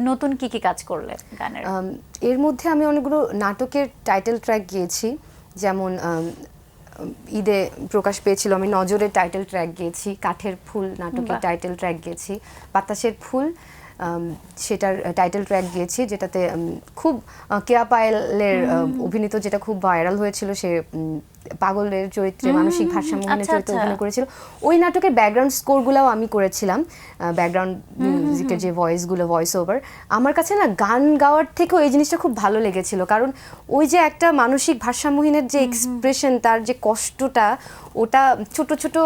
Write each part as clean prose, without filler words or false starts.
নতুন কি কি কাজ করলে গানের? এর মধ্যে আমি অনেকগুলো নাটকের টাইটেল ট্র্যাক গেয়েছি, যেমন ঈদে প্রকাশ পেয়েছিল আমি নজরের টাইটেল ট্র্যাক গেয়েছি, কাঠের ফুল নাটকের টাইটেল ট্র্যাক গেয়েছি, বাতাসের ফুল সেটার টাইটেল ট্র্যাক গিয়েছি, যেটাতে খুব কেয়া পায়েলের অভিনীত, যেটা খুব ভাইরাল হয়েছিল, সে পাগলের চরিত্রে মানসিক ভারসাম্যহীনের চরিত্রে অভিনয় করেছিল। ওই নাটকের ব্যাকগ্রাউন্ড স্কোরগুলোও আমি করেছিলাম, ব্যাকগ্রাউন্ড মিউজিকের যে ভয়েসগুলো, ভয়েস ওভার। আমার কাছে না গান গাওয়ার থেকেও এই জিনিসটা খুব ভালো লেগেছিল, কারণ ওই যে একটা মানসিক ভারসাম্যহীনের যে এক্সপ্রেশন, তার যে কষ্টটা, ওটা ছোট ছোট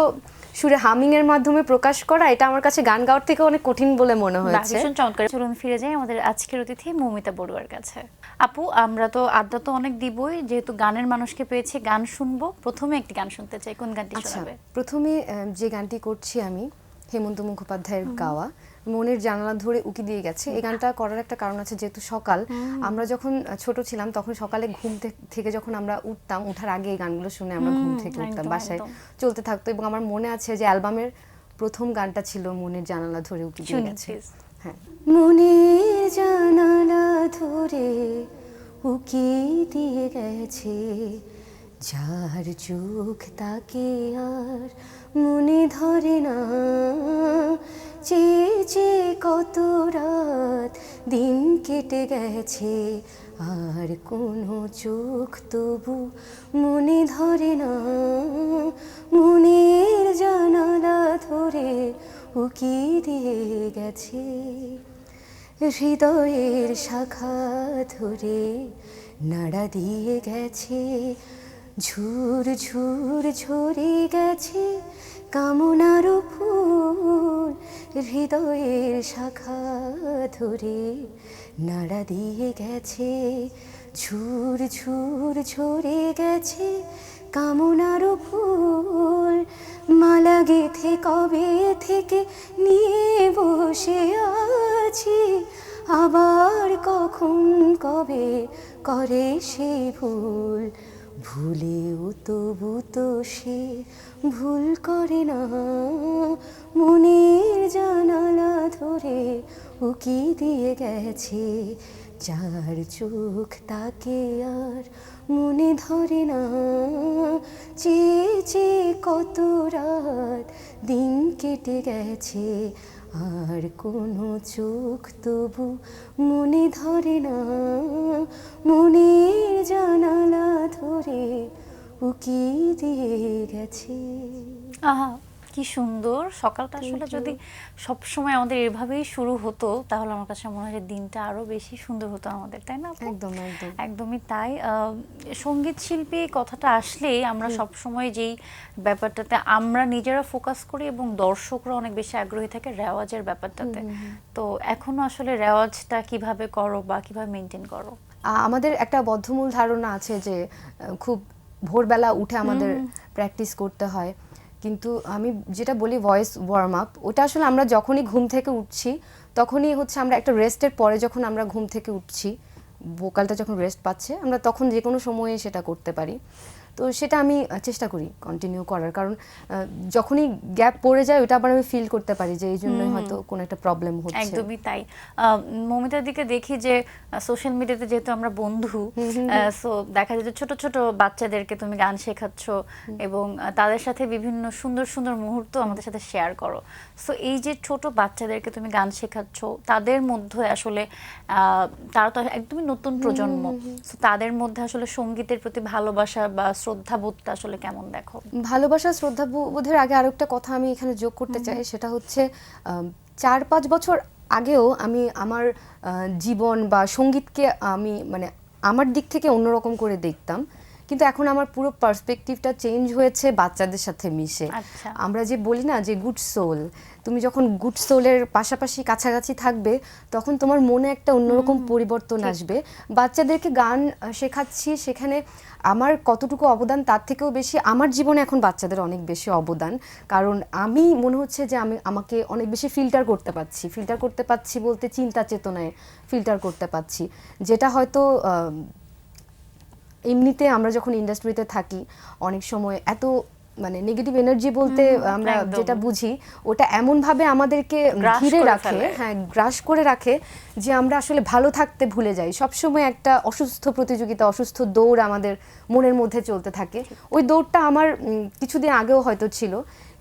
সুরে হামিং এর মাধ্যমে প্রকাশ করা, এটা আমার কাছে গান গাওয়ার থেকে অনেক কঠিন বলে মনে হয়েছে। ভীষণ চমৎকার। চলুন ফিরে যাই আমাদের আজকের অতিথি মৌমিতা বড়ুয়ার কাছে। আপু, আমরা তো আড্ডা তো অনেক দিবই, যেহেতু গানের মানুষকে পেয়েছি, গান শুনবো। প্রথমে একটি গান শুনতে চাই, কোন গানটি শোনাবে? প্রথমে যে গানটি করছি আমি, হেমন্ত মুখোপাধ্যায়ের গাওয়া, মনের জানালা ধরে উকি দিয়ে গেছে। এই গানটা করার একটা কারণ আছে, যেহেতু সকাল, আমরা যখন ছোট ছিলাম তখন সকালে ঘুম থেকে যখন আমরা উঠতাম, ওঠার আগে এই গানগুলো শুনে আমরা ঘুম থেকে উঠতাম, বাসায় চলতে থাকতো। এবং আমার মনে আছে যে অ্যালবামের প্রথম গানটা ছিল মনের জানালা ধরে উকি দিয়ে গেছে। হ্যাঁ, মনের জানালা ধরে উকি দিয়ে গেছে, যার চোখ তাকে আর মনে ধরে না, চেয়ে চেয়ে কত রাত দিন কেটে গেছে, আর কোনো চোখ তবু মনে ধরে না, মনের জানালা ধরে উকি দিয়ে গেছে, হৃদয়ের শাখা ধরে নাড়া দিয়ে গেছে, ঝুর ঝুর ঝরে গেছে কামনার ফুল, হৃদয়ের শাখা ধরে নাড়া দিয়ে গেছে, ঝুর ঝুর ঝরে গেছে কামনার ফুল, মালা গেথে কবে থেকে নিয়ে বসে আছি, আবার কখন কবে করে সেই ভুল, ভুলেও তবু তো সে ভুল করে না, মনের জানালা ধরে উকি দিয়ে গেছে, যার চোখ তাকে আর মনে ধরে না, চেয়ে চেয়ে কত রাত দিন কেটে গেছে, আর কোনো চোখ তবু মনে ধরে না, মনের জানালা ধরে উকি দিয়ে গেছে। আহা, কি সুন্দর! সকালটা আসলে যদি সব সময় আমাদের এভাবেই শুরু হতো, তাহলে আমার কাছে মনে হয় দিনটা আরো বেশি সুন্দর হতো আমাদের, তাই না? একদম একদম, একদমই তাই। সঙ্গীত শিল্পী কথাটা আসলেই আমরা সব সময় যেই ব্যাপারটাতে আমরা নিজেরা ফোকাস করি এবং দর্শকরা অনেক বেশি আগ্রহী থাকে রেওয়াজের ব্যাপারটাতে। তো এখনো আসলে রেওয়াজটা কিভাবে করো বা কিভাবে মেনটেন করো? আমাদের একটা বদ্ধমূল ধারণা আছে যে খুব ভোরবেলা উঠে আমাদের প্র্যাকটিস করতে হয়, কিন্তু আমি যেটা বলি ভয়েস ওয়ার্ম আপ, ওটা আসলে আমরা যখনই ঘুম থেকে উঠছি তখনই হচ্ছে, আমরা একটা রেস্টের পরে যখন আমরা ঘুম থেকে উঠছি, ভোকালটা যখন রেস্ট পাচ্ছে, আমরা তখন যে কোনো সময়ে সেটা করতে পারি। তো সেটা আমি চেষ্টা করি কন্টিনিউ করার, কারণ যখনই গ্যাপ পড়ে যায় ওটা আবার আমি ফিল করতে পারি যে এই জন্যই হয়তো কোনো একটা প্রবলেম হচ্ছে। একদমই তাই। মৌমিতার দিকে দেখি যে সোশ্যাল মিডিয়াতে যেহেতু আমরা বন্ধু, সো দেখা যায় যে ছোট ছোট বাচ্চাদেরকে তুমি গান শেখাচ্ছ এবং তাদের সাথে বিভিন্ন সুন্দর সুন্দর মুহূর্ত আমাদের সাথে শেয়ার করো। সো এই যে ছোট বাচ্চাদেরকে তুমি গান শেখাচ্ছ, তাদের মধ্যে আসলে তারা তো একদমই নতুন প্রজন্ম, সো তাদের মধ্যে আসলে সঙ্গীতের প্রতি ভালোবাসা বা শ্রদ্ধাবোধটা আসলে কেমন দেখো? ভালোবাসা শ্রদ্ধাবোধের আগে আরেকটা কথা আমি এখানে যোগ করতে চাই, সেটা হচ্ছে 4-5 বছর আগেও আমি আমার জীবন বা সঙ্গীতকে আমি মানে আমার দিক থেকে অন্যরকম করে দেখতাম, কিন্তু এখন আমার পুরো পার্সপেক্টিভটা চেঞ্জ হয়েছে বাচ্চাদের সাথে মিশে। আমরা যে বলি না যে গুড সোল, তুমি যখন গুড সোলের পাশাপাশি কাছাকাছি থাকবে তখন তোমার মনে একটা অন্যরকম পরিবর্তন আসবে। বাচ্চাদেরকে গান শেখাচ্ছি, সেখানে আমার কতটুকু অবদান তার থেকেও বেশি আমার জীবনে এখন বাচ্চাদের অনেক বেশি অবদান, কারণ আমি মনে হচ্ছে যে আমি আমাকে অনেক বেশি ফিল্টার করতে পারছি বলতে চিন্তা চেতনায় ফিল্টার করতে পারছি, যেটা হয়তো এমনিতে আমরা যখন ইন্ডাস্ট্রিতে থাকি অনেক সময় এত মানে নেগেটিভ এনার্জি বলতে আমরা একদম। যেটা বুঝি ওটা এমন ভাবে আমাদেরকে গ্রাস ঘিরে করে রাখে, ফেলে। হ্যাঁ গ্রাস করে রাখে যে আমরা আসলে ভালো থাকতে ভুলে যাই। সবসময় একটা অসুস্থ প্রতিযোগিতা, অসুস্থ দৌড় আমাদের মনের মধ্যে চলতে থাকে। ওই দৌড়টা আমার কিছুদিন আগেও হয়তো ছিল,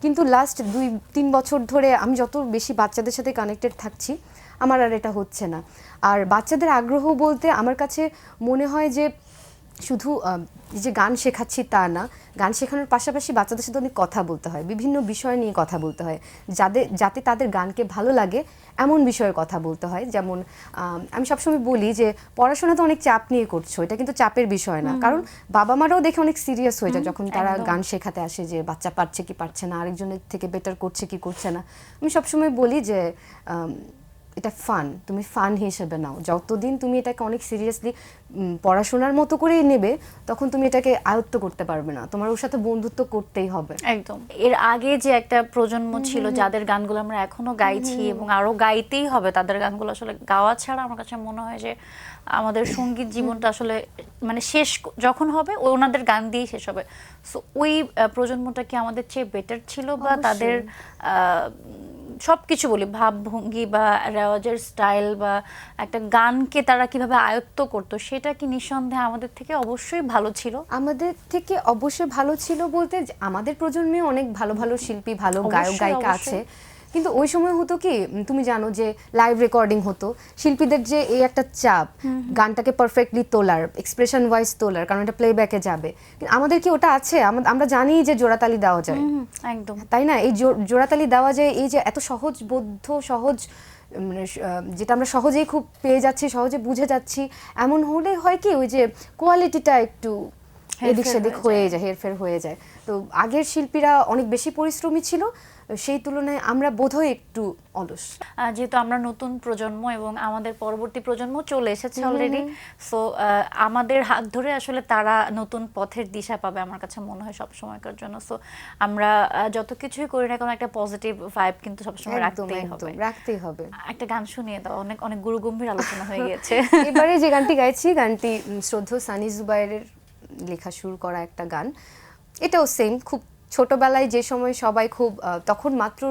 কিন্তু লাস্ট 2-3 বছর ধরে আমি যত বেশি বাচ্চাদের সাথে কানেক্টেড থাকছি আমার আর এটা হচ্ছে না। আর বাচ্চাদের আগ্রহ বলতে আমার কাছে মনে হয় যে শুধু এই যে গান শেখাচ্ছি তা না, গান শেখানোর পাশাপাশি বাচ্চাদের সাথে অনেক কথা বলতে হয়, বিভিন্ন বিষয় নিয়ে কথা বলতে হয়, যাতে তাদের গানকে ভালো লাগে এমন বিষয়ে কথা বলতে হয়। যেমন আমি সবসময় বলি যে পড়াশোনা তো অনেক চাপ নিয়ে করছো, এটা কিন্তু চাপের বিষয় না, কারণ বাবা মারাও দেখে অনেক সিরিয়াস হয়ে যায় যখন তারা গান শেখাতে আসে যে বাচ্চা পারছে কি পারছে না, আরেকজনের থেকে বেটার করছে কি করছে না। আমি সবসময় বলি যে এটা ফান, তুমি ফান হিসেবে নাও। যতদিন তুমি এটাকে অনেক সিরিয়াসলি পড়াশোনার মতো করেই নেবে তখন তুমি এটাকে আয়ত্ত করতে পারবে না, তোমার ওর সাথে বন্ধুত্ব করতেই হবে। একদম। এর আগে যে একটা প্রজন্ম ছিল যাদের গানগুলো আমরা এখনো গাইছি এবং আরো গাইতেই হবে, তাদের গানগুলো আসলে গাওয়া ছাড়া আমার কাছে মনে হয় যে আমাদের সঙ্গীত জীবনটা আসলে মানে শেষ যখন হবে ওনাদের গান দিয়েই শেষ হবে। সো ওই প্রজন্মটা কি আমাদের চেয়ে বেটার ছিল, বা তাদের সবকিছু বলি ভাবভঙ্গি বা রেওয়াজের স্টাইল বা একটা গানকে তারা কিভাবে আয়ত্ত করতো, সেটা কি নিঃসন্দেহে আমাদের থেকে অবশ্যই ভালো ছিল? আমাদের থেকে অবশ্যই ভালো ছিল বলতে আমাদের প্রজন্মে অনেক ভালো ভালো শিল্পী, ভালো গায়ক অবশ্যই, গায়িকা অবশ্যই। আছে, কিন্তু ওই সময় হতো কি তুমি জানো যে লাইভ রেকর্ডিং হতো, শিল্পীদের যে এই একটা চাপ গানটাকে পারফেক্টলি তোলার, এক্সপ্রেশন ওয়াইজ তোলার, কারণ এটা প্লেব্যাকে যাবে। কিন্তু আমাদের কি ওটা আছে? আমরা জানি যে জোড়াতালি দেওয়া যায়, একদম তাই না? এই জোড়াতালি দেওয়া যায়, এই যে এত সহজবোধ্য, সহজ মানে যেটা আমরা সহজেই খুব পেয়ে যাচ্ছি, সহজে বুঝে যাচ্ছি, এমন হলে হয় কি ওই যে কোয়ালিটিটা একটু এদিক সেদিক হয়ে যায়, হেরফের হয়ে যায়। তো আগের শিল্পীরা অনেক বেশি পরিশ্রমী ছিল, সেই তুলনায় আমরা বোধহয় একটু অলস। যেহেতু আমরা নতুন প্রজন্ম এবং আমাদের পরবর্তী প্রজন্ম চলে এসেছে অলরেডি, সো আমাদের হাত ধরে আসলে তারা নতুন পথের দিশা পাবে আমার কাছে মনে হয় সব সময়কার জন্য। সো আমরা যত কিছুই করি না কেন একটা পজিটিভ ভাইব কিন্তু সবসময় রাখতেই হবে। একটা গান শুনিয়ে দাও, অনেক অনেক গুরুগম্ভীর আলোচনা হয়ে গিয়েছে। এবারে যে গানটি গাইছি, গানটি শ্রদ্ধেয় সানি জুবায়েরের লেখা সুর করা একটা গান। এটাও সেম, খুব ছোটবেলায় যে সময় সবাই খুব তখন মাত্র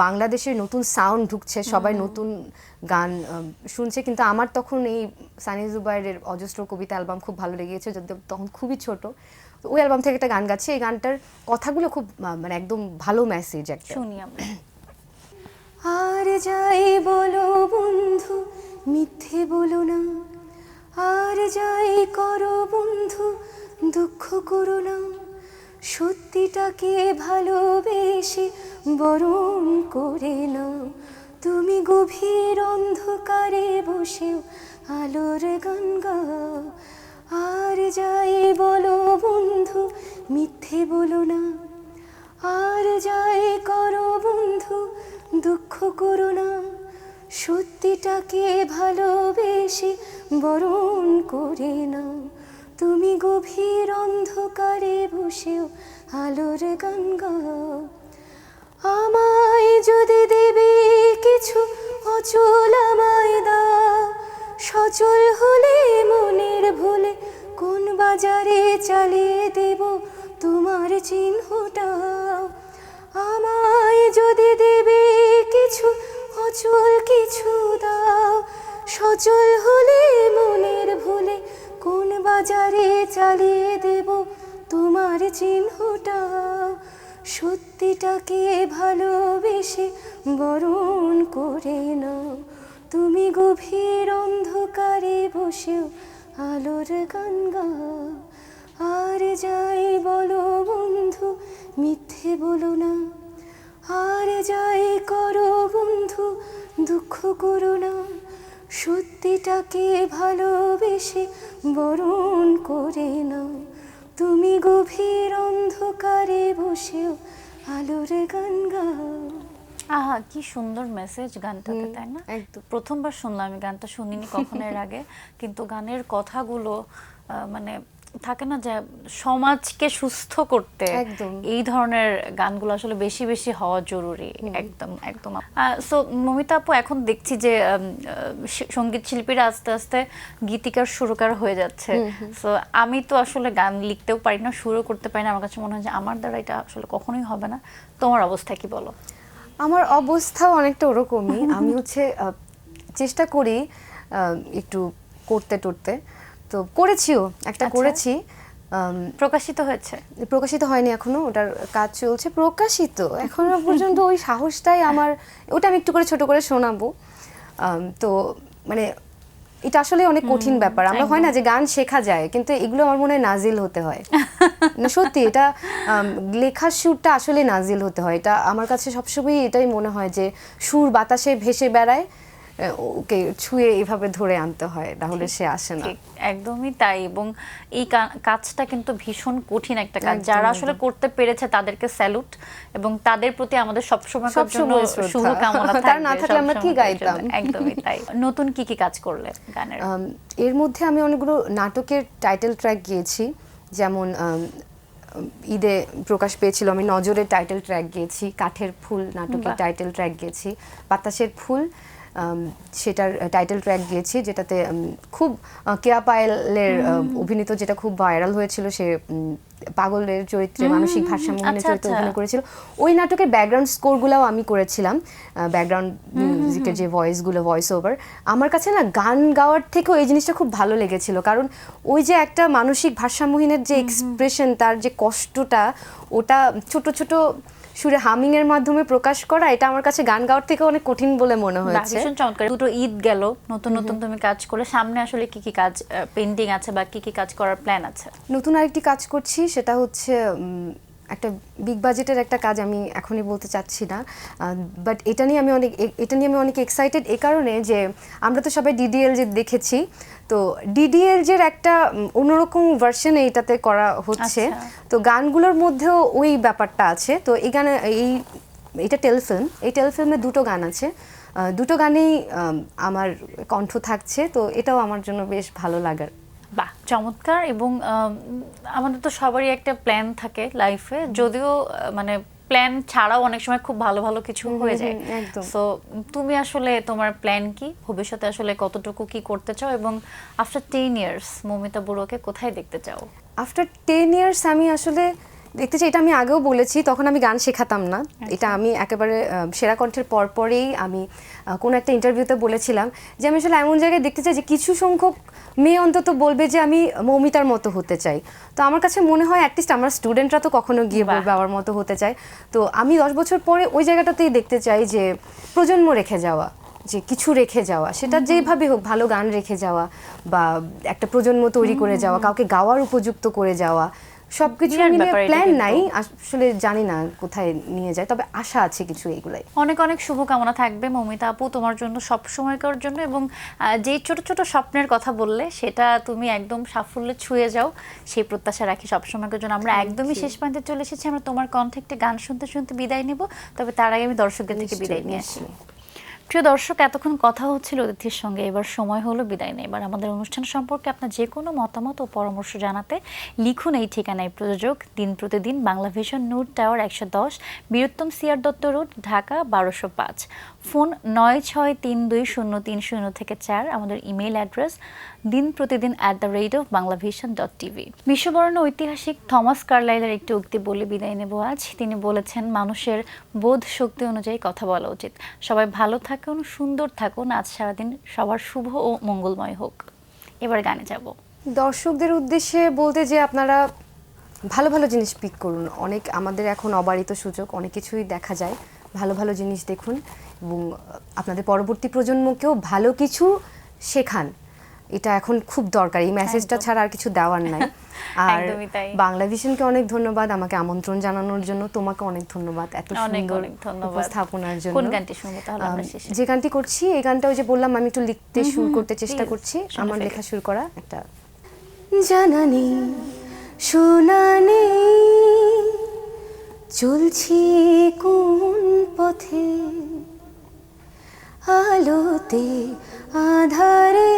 বাংলাদেশের নতুন সাউন্ড ঢুকছে, সবাই নতুন গান শুনছে, কিন্তু আমার তখন এই সানি জুবায়েরের অজস্র কবিতা অ্যালবাম খুব ভালো লেগেছে, যদিও তখন খুবই ছোট। তো ওই অ্যালবাম থেকে একটা গান গাচ্ছি, এই গানটার কথাগুলো খুব মানে একদম ভালো মেসেজ একটা। শুনি আমরা। আর যাই বলো বন্ধু মিথ্যে বলো না, আর যাই করো বন্ধু দুঃখ করো না, সত্যিটাকে ভালোবেসে বরণ করে নাও, তুমি গভীর অন্ধকারে বসেও আলোর গান গাও। আর যাই বলো বন্ধু মিথ্যে বলো না, আর যাই করো বন্ধু দুঃখ করো না, সত্যিটাকে ভালোবেসে বরণ করে নাও, তুমি গভীর অন্ধকারে বসেও আলোর গান গাও। আমায় যদি দেবে কিছু অচল আমায় দাও, সচল হলে মনের ভুলে কোন বাজারে চালিয়ে দেব তোমার চিহ্নটাও। আমায় যদি দেবে কিছু অচল কিছু দাও, সচল হলে মনের ভুলে কোন বাজারে চালিয়ে দেব তোমার চিহ্নটাও, সত্যিটাকে ভালোবেসে বরণ করে নাও, তুমি গভীর অন্ধকারে বসেও আলোর গান গাও। আর যাই বলো বন্ধু মিথ্যে বলো না, আর যাই করো বন্ধু দুঃখ করো না, সত্যিটাকে ভালোবেসে বরণ করে নাও, তুমি গভীর অন্ধকারে বসেও আলোর গান গাও। আহা, কি সুন্দর মেসেজ গানটাতে, তাই না? একদম। প্রথমবার শুনলাম, আমি গানটা শুনিনি কখনো এর আগে, কিন্তু গানের কথাগুলো মানে থাকে না যে সমাজকে সুস্থ করতে একদম। এই ধরনের গানগুলো আসলে বেশি বেশি হওয়া জরুরি। একদম একদম। সো মমিতা আপু, এখন দেখছি যে সঙ্গীত শিল্পীরা আস্তে আস্তে গীতিকার সুরকার হয়ে যাচ্ছে। সো আমি তো আসলে গান লিখতেও পারি না, সুরও করতে পারি না। আমার কাছে মনে হয় যে আমার দ্বারা এটা আসলে কখনোই হবে না। তোমার অবস্থা কি বলো? আমার অবস্থাও অনেকটা ওরকমই। আমি হচ্ছে চেষ্টা করি একটু করতে টরতে, তো করেছিও একটা করেছি। প্রকাশিত হয়েছে? প্রকাশিত হয়নি এখনো, ওটার কাজ চলছে। প্রকাশিত এখনো পর্যন্ত ওই সাহসটাই আমার, ওটা আমি একটু করে ছোট করে শোনাবো। তো মানে এটা আসলে অনেক কঠিন ব্যাপার। আমরা হয় না যে গান শেখা যায়, কিন্তু এগুলো আমার মনে হয় নাজিল হতে হয়। না সত্যি, এটা লেখার সুরটা আসলে নাজিল হতে হয়। এটা আমার কাছে সবসময় এটাই মনে হয় যে সুর বাতাসে ভেসে বেড়ায়, ওকে ছুঁয়ে এভাবে ধরে আনতে হয়, তাহলে সে আসে না। একদমই তাই। এবং এই কাজটা কিন্তু ভীষণ কঠিন একটা কাজ। যারা আসলে করতে পেরেছে তাদেরকে স্যালুট, এবং তাদের প্রতি আমাদের সবসময় শুভকামনা থাকবে। তার না থাকলে আমরা কি গাইতাম। একদমই তাই। নতুন কি কি কাজ করলে গানের? এর মধ্যে আমি অনেকগুলো নাটকের টাইটেল ট্র্যাক গিয়েছি, যেমন ঈদে প্রকাশ পেয়েছিল আমি নজরের টাইটেল ট্র্যাক গিয়েছি, কাঠের ফুল নাটকের টাইটেল ট্র্যাক গিয়েছি, বাতাসের ফুল সেটার টাইটেল ট্র্যাক গিয়েছি, যেটাতে খুব কেয়া পায়েলের অভিনীত, যেটা খুব ভাইরাল হয়েছিল। সে পাগলের চরিত্রে, মানসিক ভারসাম্যহীনের চরিত্রে অভিনয় করেছিল। ওই নাটকের ব্যাকগ্রাউন্ড স্কোরগুলোও আমি করেছিলাম, ব্যাকগ্রাউন্ড মিউজিকের যে ভয়েসগুলো, ভয়েস ওভার। আমার কাছে না গান গাওয়ার থেকেও এই জিনিসটা খুব ভালো লেগেছিল, কারণ ওই যে একটা মানসিক ভারসাম্যহীনের যে এক্সপ্রেশন, তার যে কষ্টটা, ওটা ছোট ছোট সুরে হামিং এর মাধ্যমে প্রকাশ করা, এটা আমার কাছে গান গাওয়ার থেকে অনেক কঠিন বলে মনে হয়েছে। ভীষণ চমৎকার। দুটো ঈদ গেল, নতুন নতুন তুমি কাজ করে, সামনে আসলে কি কি কাজ পেন্ডিং আছে বা কি কি কাজ করার প্ল্যান আছে? নতুন আরেকটি কাজ করছি, সেটা হচ্ছে একটা বিগ বাজেটের একটা কাজ। আমি এখনই বলতে চাচ্ছি না, বাট এটা নিয়ে আমি অনেক এক্সাইটেড এই কারণে যে আমরা তো সবাই ডিডিএল যে দেখেছি, তো ডিডিএল যের একটা অন্যরকম ভার্সন এটাতে করা হচ্ছে। তো গানগুলোর মধ্যেও ওই ব্যাপারটা আছে। তো এই গানে এটা টেলিফিল্ম, এই টেলিফিল্মে দুটো গান আছে, দুটো গানেই আমার কণ্ঠ থাকছে। তো এটাও আমার জন্য বেশ ভালো লাগার। বাহ, চমৎকার। এবং আমাদের তো সবারই একটা প্ল্যান থাকে লাইফে, যদিও মানে প্ল্যান ছাড়াও অনেক সময় খুব ভালো ভালো কিছু হয়ে যায়। সো তুমি আসলে তোমার প্ল্যান কি, ভবিষ্যতে আসলে কতটুকু কি করতে চাও, এবং আফটার 10 ইয়ার্স মৌমিতা বড়ুয়াকে কোথায় দেখতে চাও? আফটার 10 ইয়ার্স আমি আসলে দেখতে চাই, এটা আমি আগেও বলেছি, তখন আমি গান শেখাতাম না। এটা আমি একেবারে সেরা কণ্ঠের পরপরেই আমি কোনো একটা ইন্টারভিউতে বলেছিলাম যে আমি আসলে এমন জায়গায় দেখতে চাই যে কিছু সংখ্যক মেয়ে অন্তত বলবে যে আমি মৌমিতার মতো হতে চাই। তো আমার কাছে মনে হয় অ্যাটলিস্ট আমার স্টুডেন্টরা তো কখনো গিয়ে বলবে আমার মতো হতে চাই। তো আমি 10 বছর পরে ওই জায়গাটাতেই দেখতে চাই যে প্রজন্ম রেখে যাওয়া, যে কিছু রেখে যাওয়া, সেটা যেভাবে হোক, ভালো গান রেখে যাওয়া বা একটা প্রজন্ম তৈরি করে যাওয়া, কাউকে গাওয়ার উপযুক্ত করে যাওয়া, সবকিছু মিলে প্ল্যান নাই আসলে, জানি না কোথায় নিয়ে যায়, তবে আশা আছে কিছু। এইগুলাই অনেক অনেক শুভকামনা থাকবে মৌমিতা আপু তোমার জন্য, সব সময়কার জন্য। এবং যে ছোট ছোট স্বপ্নের কথা বললে সেটা তুমি একদম সাফল্যে ছুঁয়ে যাও, সেই প্রত্যাশা রাখি সবসময়ের জন্য। আমরা একদমই শেষ প্রান্তে চলে এসেছি। আমরা তোমার কণ্ঠে একটা গান শুনতে শুনতে বিদায় নেব, তবে তার আগে আমি দর্শকদের থেকে বিদায় নিয়ে আসি। প্রিয় দর্শক, এতক্ষণ কথা হচ্ছিল অতিথির সঙ্গে, এবার সময় হলো বিদায় নেই। এবার আমাদের অনুষ্ঠান সম্পর্কে আপনার যে কোনো মতামত ও পরামর্শ জানাতে লিখুন এই ঠিকানায়। প্রযোজক দিন প্রতিদিন, Banglavision, Noor tower 110, Biruttam CR Datta road, Dhaka 1205। Phone 96320303 থেকে 4। আমাদের ইমেইল অ্যাড্রেস dinprotidin@banglavision.tv। বিশ্ববরণ্য ঐতিহাসিক থমাস কার্লাইলের একটি উক্তি বলে বিদায় নেব আজ। তিনি বলেছেন, মানুষের বোধ শক্তি অনুযায়ী কথা বলা উচিত। সবাই ভালো থাকুন, সুন্দর থাকুন, আজ সারাদিন সবার শুভ ও মঙ্গলময় হোক। এবার গানে যাব। দর্শকদের উদ্দেশ্যে বলতে যে আপনারা ভালো ভালো জিনিস পিক করুন। অনেক আমাদের এখন অবারিত সুযোগ, অনেক কিছুই দেখা যায়। ভালো ভালো জিনিস দেখুন এবং আপনাদের পরবর্তী প্রজন্মকেও ভালো কিছু শেখান। এটা এখন খুব দরকার, এই মেসেজটা ছাড়া আর কিছু দেওয়ার নাই। আর বাংলাভিশনকে অনেক ধন্যবাদ আমাকে আমন্ত্রণ জানানোর জন্য। তোমাকে অনেক ধন্যবাদ এত সুন্দর উপস্থাপনার জন্য। কোন গানটি শুনবো তাহলে আমরা শেষে? যে গানটি করছি, এই গানটা ওই যে বললাম আমি একটু লিখতে শুরু করতে চেষ্টা করছি। আমার লেখা শুরু করা একটা জানা নেই, শোনা নেই, চলছি কোন পথে, আলোতে আধারে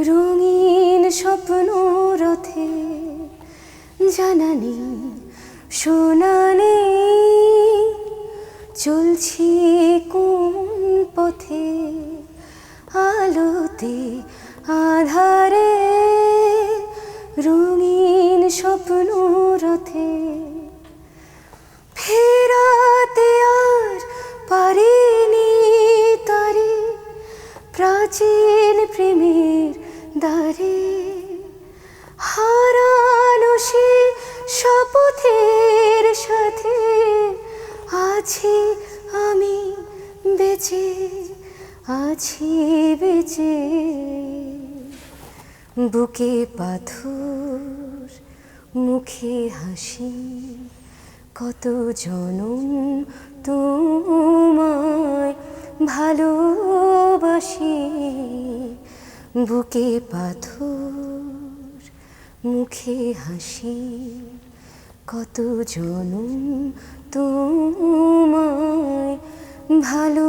রঙিন স্বপ্ন রথে জানানি শোনানি চলছি কোন পথে আলোতে আধারে রঙিন স্বপ্ন রথে ফেরাতে আর পারিনি তারে প্রাচীন প্রেমের দ্বারে হারানো সে শপথের সাথে আছি আমি বেঁচে আছি বেঁচে বুকে পাথর মুখে হাসি কত জনম তোমায় ভালোবাসি বুকে পাথর মুখে হাসি কত জনম তোমায় ভালো